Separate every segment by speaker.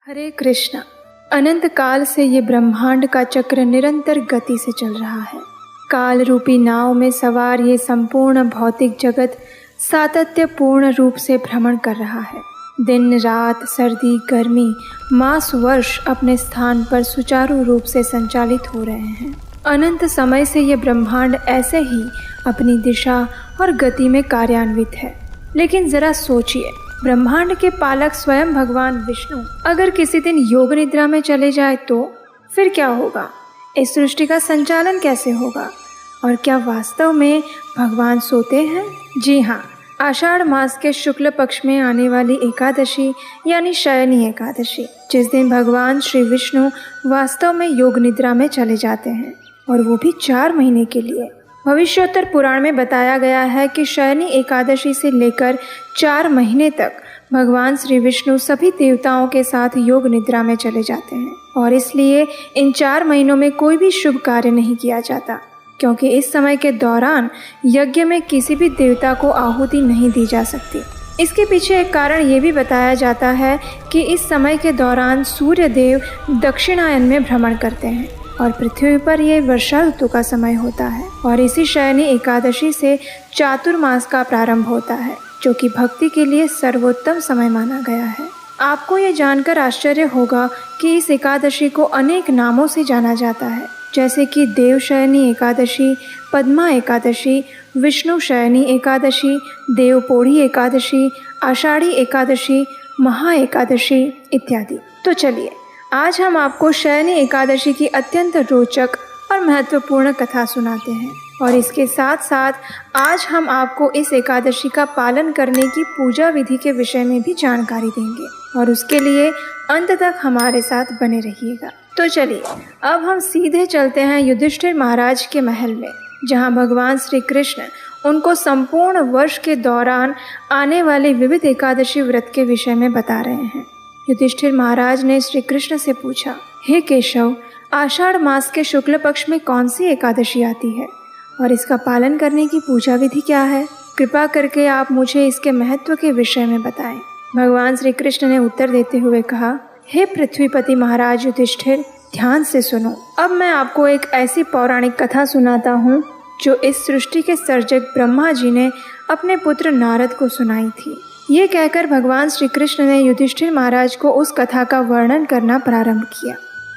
Speaker 1: हरे कृष्णा। अनंत काल से ये ब्रह्मांड का चक्र निरंतर गति से चल रहा है। काल रूपी नाव में सवार ये संपूर्ण भौतिक जगत सातत्यपूर्ण रूप से भ्रमण कर रहा है। दिन रात, सर्दी गर्मी, मास वर्ष अपने स्थान पर सुचारू रूप से संचालित हो रहे हैं। अनंत समय से ये ब्रह्मांड ऐसे ही अपनी दिशा और गति में कार्यान्वित है। लेकिन जरा सोचिए, ब्रह्मांड के पालक स्वयं भगवान विष्णु अगर किसी दिन योग निद्रा में चले जाए तो फिर क्या होगा? इस सृष्टि का संचालन कैसे होगा? और क्या वास्तव में भगवान सोते हैं? जी हाँ, आषाढ़ मास के शुक्ल पक्ष में आने वाली एकादशी यानी शयनी एकादशी, जिस दिन भगवान श्री विष्णु वास्तव में योग निद्रा में चले जाते हैं, और वो भी 4 महीने के लिए। भविष्योत्तर पुराण में बताया गया है कि शयनी एकादशी से लेकर 4 महीने तक भगवान श्री विष्णु सभी देवताओं के साथ योग निद्रा में चले जाते हैं, और इसलिए इन 4 महीनों में कोई भी शुभ कार्य नहीं किया जाता, क्योंकि इस समय के दौरान यज्ञ में किसी भी देवता को आहुति नहीं दी जा सकती। इसके पीछे एक कारण ये भी बताया जाता है कि इस समय के दौरान सूर्य देव दक्षिणायन में भ्रमण करते हैं और पृथ्वी पर यह वर्षा ऋतु का समय होता है। और इसी शयनी एकादशी से चातुर्मास का प्रारंभ होता है, जो कि भक्ति के लिए सर्वोत्तम समय माना गया है। आपको ये जानकर आश्चर्य होगा कि इस एकादशी को अनेक नामों से जाना जाता है, जैसे कि देवशयनी एकादशी, पद्मा एकादशी, विष्णु शयनी एकादशी, देवपोढ़ी एकादशी, आषाढ़ी एकादशी, महा एकादशी इत्यादि। तो चलिए, आज हम आपको शयनी एकादशी की अत्यंत रोचक और महत्वपूर्ण कथा सुनाते हैं, और इसके साथ साथ आज हम आपको इस एकादशी का पालन करने की पूजा विधि के विषय में भी जानकारी देंगे, और उसके लिए अंत तक हमारे साथ बने रहिएगा। तो चलिए, अब हम सीधे चलते हैं युधिष्ठिर महाराज के महल में, जहां भगवान श्री कृष्ण उनको संपूर्ण वर्ष के दौरान आने वाले विविध एकादशी व्रत के विषय में बता रहे हैं। युधिष्ठिर महाराज ने श्री कृष्ण से पूछा, हे केशव, आषाढ़ मास के शुक्ल पक्ष में कौन सी एकादशी आती है और इसका पालन करने की पूजा विधि क्या है? कृपा करके आप मुझे इसके महत्व के विषय में बताएं। भगवान श्री कृष्ण ने उत्तर देते हुए कहा, हे पृथ्वीपति महाराज युधिष्ठिर, ध्यान से सुनो। अब मैं आपको एक ऐसी पौराणिक कथा सुनाता हूँ जो इस सृष्टि के सर्जक ब्रह्मा जी ने अपने पुत्र नारद को सुनाई थी। ये कहकर भगवान श्री कृष्ण ने युधिष्ठिर महाराज को उस कथा का वर्णन करना प्रारंभ किया।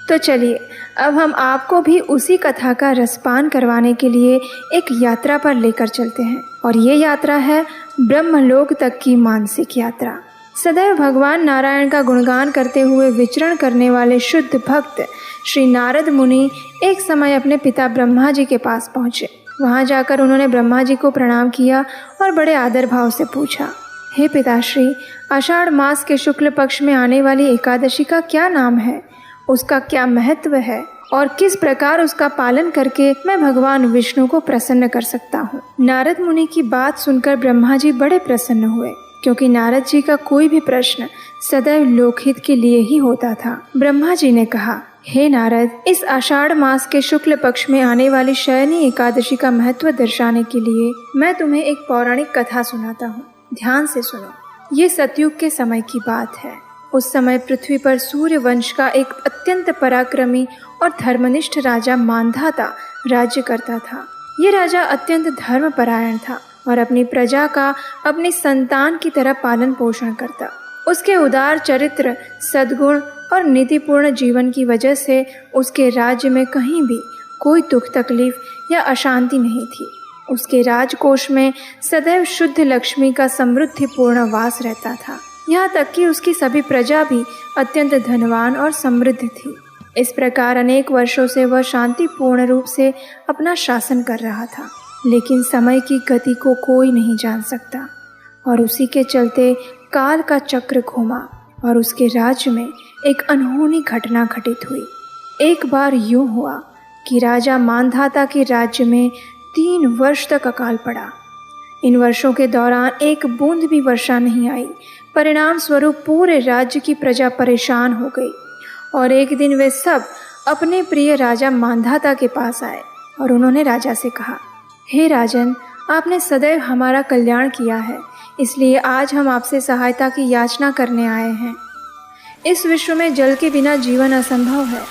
Speaker 1: तो चलिए, अब हम आपको भी उसी कथा का रसपान करवाने के लिए एक यात्रा पर लेकर चलते हैं, और ये यात्रा है ब्रह्मलोक तक की मानसिक यात्रा। सदैव भगवान नारायण का गुणगान करते हुए विचरण करने वाले शुद्ध भक्त श्री नारद मुनि एक समय अपने पिता ब्रह्मा जी के पास पहुँचे। वहाँ जाकर उन्होंने ब्रह्मा जी को प्रणाम किया और बड़े आदर भाव से पूछा, हे पिताश्री, आषाढ़ मास के शुक्ल पक्ष में आने वाली एकादशी का क्या नाम है, उसका क्या महत्व है, और किस प्रकार उसका पालन करके मैं भगवान विष्णु को प्रसन्न कर सकता हूँ। नारद मुनि की बात सुनकर ब्रह्मा जी बड़े प्रसन्न हुए, क्योंकि नारद जी का कोई भी प्रश्न सदैव लोकहित के लिए ही होता था। ब्रह्मा जी ने कहा, हे नारद, इस आषाढ़ मास के शुक्ल पक्ष में आने वाली शयनी एकादशी का महत्व दर्शाने के लिए मैं तुम्हें एक पौराणिक कथा सुनाता हूँ। ध्यान से सुनो। ये सतयुग के समय की बात है। उस समय पृथ्वी पर सूर्य वंश का एक अत्यंत पराक्रमी और धर्मनिष्ठ राजा मांधाता राज्य करता था। ये राजा अत्यंत धर्मपरायण था और अपनी प्रजा का अपनी संतान की तरह पालन पोषण करता। उसके उदार चरित्र, सद्गुण और नीतिपूर्ण जीवन की वजह से उसके राज्य में कहीं भी कोई दुख तकलीफ या अशांति नहीं थी। उसके राजकोष में सदैव शुद्ध लक्ष्मी का समृद्धिपूर्ण वास रहता था। यहाँ तक कि उसकी सभी प्रजा भी अत्यंत धनवान और समृद्ध थी। इस प्रकार अनेक वर्षों से वह शांतिपूर्ण रूप से अपना शासन कर रहा था। लेकिन समय की गति को कोई नहीं जान सकता, और उसी के चलते काल का चक्र घूमा और उसके राज्य में एक अनहोनी घटना घटित हुई। एक बार यूं हुआ कि राजा मांधाता के राज्य में 3 वर्ष तक अकाल पड़ा। इन वर्षों के दौरान एक बूंद भी वर्षा नहीं आई। परिणाम स्वरूप पूरे राज्य की प्रजा परेशान हो गई, और एक दिन वे सब अपने प्रिय राजा मांधाता के पास आए और उन्होंने राजा से कहा, हे राजन, आपने सदैव हमारा कल्याण किया है, इसलिए आज हम आपसे सहायता की याचना करने आए हैं। इस विश्व में जल के बिना जीवन असंभव है।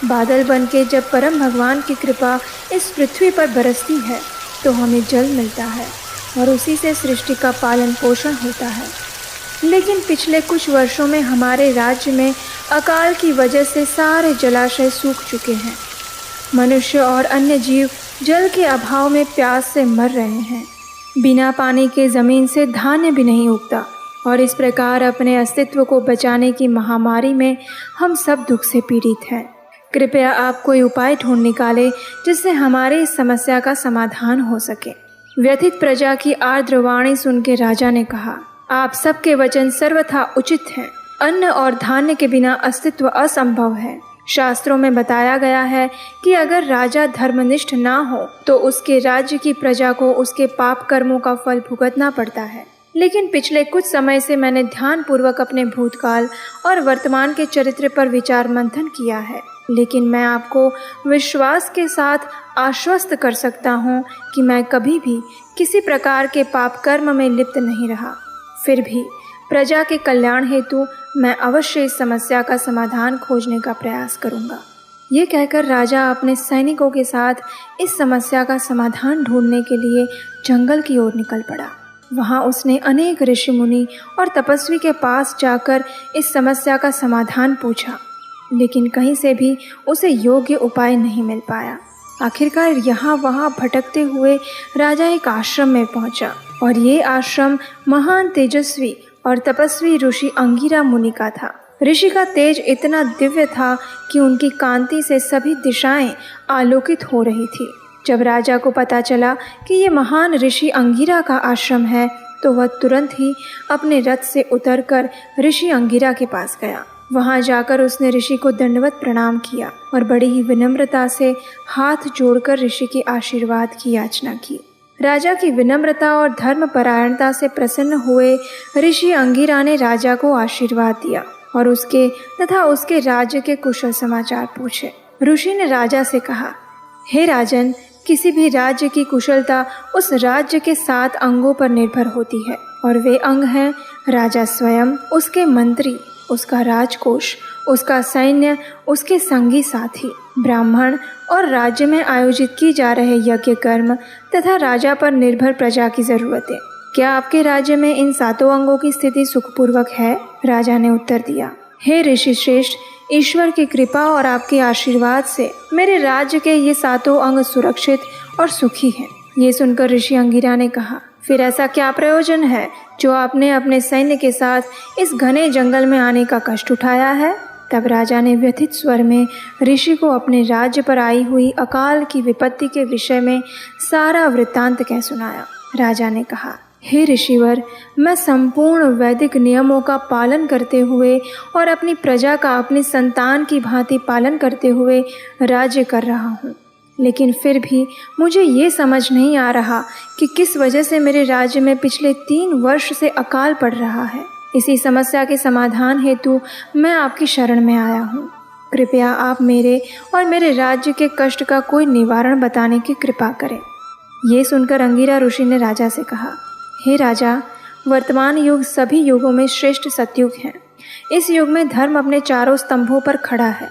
Speaker 1: बादल बनके जब परम भगवान की कृपा इस पृथ्वी पर बरसती है तो हमें जल मिलता है और उसी से सृष्टि का पालन पोषण होता है। लेकिन पिछले कुछ वर्षों में हमारे राज्य में अकाल की वजह से सारे जलाशय सूख चुके हैं। मनुष्य और अन्य जीव जल के अभाव में प्यास से मर रहे हैं। बिना पानी के ज़मीन से धान्य भी नहीं उगता और इस प्रकार अपने अस्तित्व को बचाने की महामारी में हम सब दुख से पीड़ित हैं। कृपया आप कोई उपाय ढूंढ निकालें जिससे हमारी इस समस्या का समाधान हो सके। व्यथित प्रजा की आर्द्र वाणी सुन के राजा ने कहा, आप सबके वचन सर्वथा उचित हैं। अन्न और धान्य के बिना अस्तित्व असंभव है। शास्त्रों में बताया गया है कि अगर राजा धर्मनिष्ठ ना हो तो उसके राज्य की प्रजा को उसके पाप कर्मों का फल भुगतना पड़ता है। लेकिन पिछले कुछ समय से मैंने ध्यानपूर्वक अपने भूतकाल और वर्तमान के चरित्र पर विचार मंथन किया है, लेकिन मैं आपको विश्वास के साथ आश्वस्त कर सकता हूँ कि मैं कभी भी किसी प्रकार के पाप कर्म में लिप्त नहीं रहा। फिर भी प्रजा के कल्याण हेतु मैं अवश्य इस समस्या का समाधान खोजने का प्रयास करूँगा। ये कहकर राजा अपने सैनिकों के साथ इस समस्या का समाधान ढूंढने के लिए जंगल की ओर निकल पड़ा। वहाँ उसने अनेक ऋषि मुनि और तपस्वी के पास जाकर इस समस्या का समाधान पूछा, लेकिन कहीं से भी उसे योग्य उपाय नहीं मिल पाया। आखिरकार यहाँ वहाँ भटकते हुए राजा एक आश्रम में पहुँचा और ये आश्रम महान तेजस्वी और तपस्वी ऋषि अंगिरा मुनि का था। ऋषि का तेज इतना दिव्य था कि उनकी कांति से सभी दिशाएं आलोकित हो रही थी। जब राजा को पता चला कि ये महान ऋषि अंगिरा का आश्रम है तो वह तुरंत ही अपने रथ से उतरकर ऋषि अंगिरा के पास गया। वहां जाकर उसने ऋषि को दंडवत प्रणाम किया और बड़ी ही विनम्रता से हाथ जोड़कर ऋषि के आशीर्वाद की याचना की। राजा की विनम्रता और धर्मपरायणता से प्रसन्न हुए ऋषि अंगिरा ने राजा को आशीर्वाद दिया और उसके तथा उसके राज्य के कुशल समाचार पूछे। ऋषि ने राजा से कहा, हे राजन, किसी भी राज्य की कुशलता उस राज्य के 7 अंगों पर निर्भर होती है और वे अंग हैं राजा स्वयं, उसके मंत्री, उसका राजकोष, उसका सैन्य, उसके संगी साथी, ब्राह्मण और राज्य में आयोजित की जा रहे यज्ञ कर्म तथा राजा पर निर्भर प्रजा की जरूरतें। क्या आपके राज्य में इन 7 अंगों की स्थिति सुखपूर्वक है? राजा ने उत्तर दिया, हे ऋषि श्रेष्ठ, ईश्वर की कृपा और आपके आशीर्वाद से मेरे राज्य के ये 7 अंग सुरक्षित और सुखी हैं। ये सुनकर ऋषि अंगिरा ने कहा, फिर ऐसा क्या प्रयोजन है जो आपने अपने सैन्य के साथ इस घने जंगल में आने का कष्ट उठाया है? तब राजा ने व्यथित स्वर में ऋषि को अपने राज्य पर आई हुई अकाल की विपत्ति के विषय में सारा वृत्तांत कह सुनाया। राजा ने कहा, हे ऋषिवर, मैं संपूर्ण वैदिक नियमों का पालन करते हुए और अपनी प्रजा का अपनी संतान की भांति पालन करते हुए राज्य कर रहा हूँ, लेकिन फिर भी मुझे ये समझ नहीं आ रहा कि किस वजह से मेरे राज्य में पिछले 3 वर्ष से अकाल पड़ रहा है। इसी समस्या के समाधान हेतु मैं आपकी शरण में आया हूँ। कृपया आप मेरे और मेरे राज्य के कष्ट का कोई निवारण बताने की कृपा करें। ये सुनकर अंगिरा ऋषि ने राजा से कहा, हे राजा, वर्तमान युग सभी युगों में श्रेष्ठ सतयुग है। इस युग में धर्म अपने 4 स्तंभों पर खड़ा है।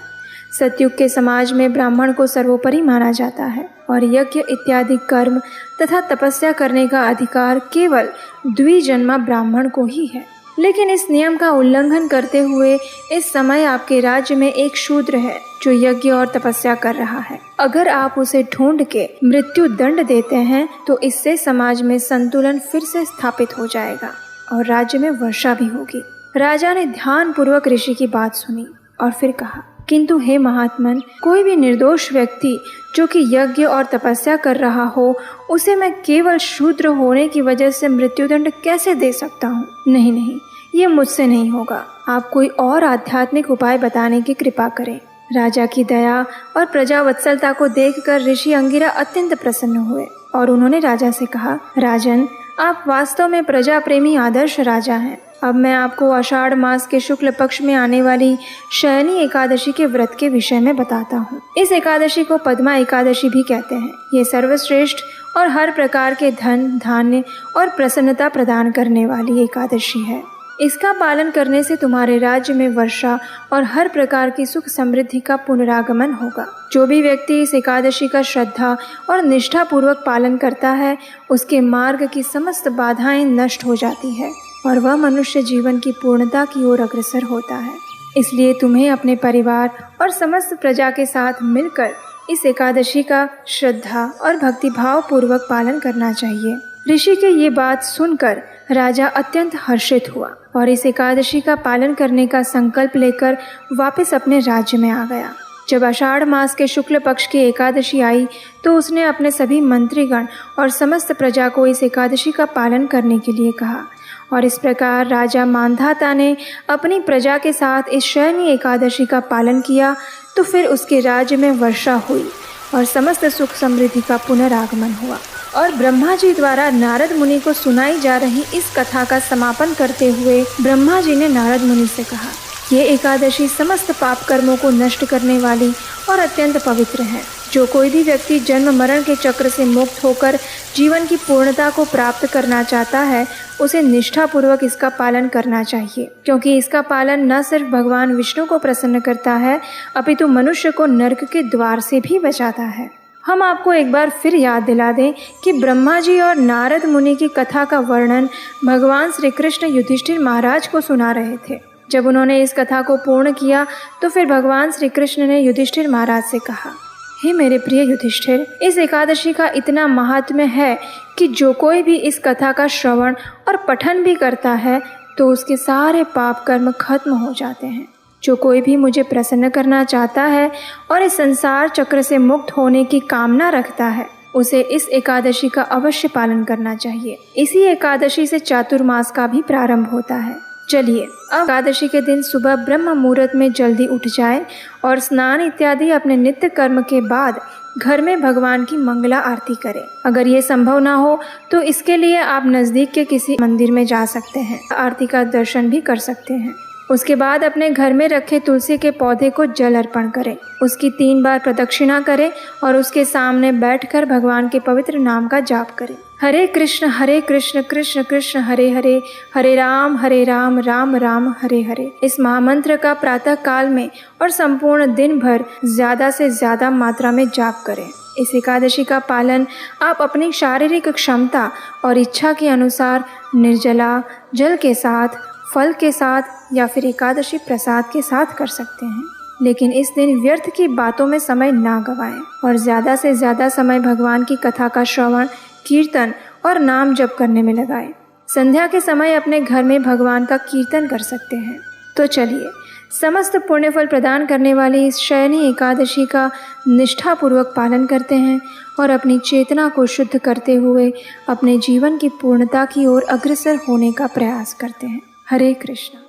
Speaker 1: सतयुग के समाज में ब्राह्मण को सर्वोपरि माना जाता है और यज्ञ इत्यादि कर्म तथा तपस्या करने का अधिकार केवल द्विजन्मा ब्राह्मण को ही है। लेकिन इस नियम का उल्लंघन करते हुए इस समय आपके राज्य में एक शूद्र है जो यज्ञ और तपस्या कर रहा है। अगर आप उसे ढूंढ के मृत्यु दंड देते हैं तो इससे समाज में संतुलन फिर से स्थापित हो जाएगा और राज्य में वर्षा भी होगी। राजा ने ध्यानपूर्वक ऋषि की बात सुनी और फिर कहा, किंतु हे महात्मन, कोई भी निर्दोष व्यक्ति जो कि यज्ञ और तपस्या कर रहा हो, उसे मैं केवल शूद्र होने की वजह से मृत्युदंड कैसे दे सकता हूँ? नहीं, ये मुझसे नहीं होगा। आप कोई और आध्यात्मिक उपाय बताने की कृपा करें। राजा की दया और प्रजावत्सलता को देखकर ऋषि अंगिरा अत्यंत प्रसन्न हुए और उन्होंने राजा से कहा, राजन, आप वास्तव में प्रजा प्रेमी आदर्श राजा हैं। अब मैं आपको आषाढ़ मास के शुक्ल पक्ष में आने वाली शयनी एकादशी के व्रत के विषय में बताता हूँ। इस एकादशी को पद्मा एकादशी भी कहते हैं। ये सर्वश्रेष्ठ और हर प्रकार के धन, धान्य और प्रसन्नता प्रदान करने वाली एकादशी है। इसका पालन करने से तुम्हारे राज्य में वर्षा और हर प्रकार की सुख समृद्धि का पुनरागमन होगा। जो भी व्यक्ति इस एकादशी का श्रद्धा और निष्ठा पूर्वक पालन करता है, उसके मार्ग की समस्त बाधाएं नष्ट हो जाती है और वह मनुष्य जीवन की पूर्णता की ओर अग्रसर होता है। इसलिए तुम्हें अपने परिवार और समस्त प्रजा के साथ मिलकर इस एकादशी का श्रद्धा और भक्तिभाव पूर्वक पालन करना चाहिए। ऋषि के ये बात सुनकर राजा अत्यंत हर्षित हुआ और इस एकादशी का पालन करने का संकल्प लेकर वापस अपने राज्य में आ गया। जब आषाढ़ मास के शुक्ल पक्ष की एकादशी आई तो उसने अपने सभी मंत्रीगण और समस्त प्रजा को इस एकादशी का पालन करने के लिए कहा और इस प्रकार राजा मांधाता ने अपनी प्रजा के साथ इस शयनी एकादशी का पालन किया। तो फिर उसके राज्य में वर्षा हुई और समस्त सुख समृद्धि का पुनरागमन हुआ। और ब्रह्मा जी द्वारा नारद मुनि को सुनाई जा रही इस कथा का समापन करते हुए ब्रह्मा जी ने नारद मुनि से कहा, ये एकादशी समस्त पाप कर्मों को नष्ट करने वाली और अत्यंत पवित्र है। जो कोई भी व्यक्ति जन्म मरण के चक्र से मुक्त होकर जीवन की पूर्णता को प्राप्त करना चाहता है, उसे निष्ठापूर्वक इसका पालन करना चाहिए, क्योंकि इसका पालन न सिर्फ भगवान विष्णु को प्रसन्न करता है, अपितु मनुष्य को नरक के द्वार से भी बचाता है। हम आपको एक बार फिर याद दिला दें कि ब्रह्मा जी और नारद मुनि की कथा का वर्णन भगवान श्री कृष्ण युधिष्ठिर महाराज को सुना रहे थे। जब उन्होंने इस कथा को पूर्ण किया तो फिर भगवान श्री कृष्ण ने युधिष्ठिर महाराज से कहा, हे मेरे प्रिय युधिष्ठिर, इस एकादशी का इतना महात्म्य है कि जो कोई भी इस कथा का श्रवण और पठन भी करता है तो उसके सारे पाप कर्म खत्म हो जाते हैं। जो कोई भी मुझे प्रसन्न करना चाहता है और इस संसार चक्र से मुक्त होने की कामना रखता है, उसे इस एकादशी का अवश्य पालन करना चाहिए। इसी एकादशी से चातुर्मास का भी प्रारंभ होता है। चलिए अब एकादशी के दिन सुबह ब्रह्म मुहूर्त में जल्दी उठ जाएं और स्नान इत्यादि अपने नित्य कर्म के बाद घर में भगवान की मंगला आरती करें। अगर ये संभव ना हो तो इसके लिए आप नज़दीक के किसी मंदिर में जा सकते हैं, आरती का दर्शन भी कर सकते हैं। उसके बाद अपने घर में रखे तुलसी के पौधे को जल अर्पण करें, उसकी 3 बार प्रदक्षिणा करें और उसके सामने बैठकर भगवान के पवित्र नाम का जाप करें। हरे कृष्ण कृष्ण कृष्ण हरे हरे, हरे राम राम राम हरे हरे। इस महामंत्र का प्रातः काल में और संपूर्ण दिन भर ज़्यादा से ज़्यादा मात्रा में जाप करें। इस एकादशी का पालन आप अपनी शारीरिक क्षमता और इच्छा के अनुसार निर्जला जल के साथ, फल के साथ या फिर एकादशी प्रसाद के साथ कर सकते हैं, लेकिन इस दिन व्यर्थ की बातों में समय ना गवाएं और ज़्यादा से ज़्यादा समय भगवान की कथा का श्रवण, कीर्तन और नाम जप करने में लगाएं। संध्या के समय अपने घर में भगवान का कीर्तन कर सकते हैं। तो चलिए समस्त पुण्य फल प्रदान करने वाली इस शयनी एकादशी का निष्ठापूर्वक पालन करते हैं और अपनी चेतना को शुद्ध करते हुए अपने जीवन की पूर्णता की ओर अग्रसर होने का प्रयास करते हैं। हरे कृष्ण।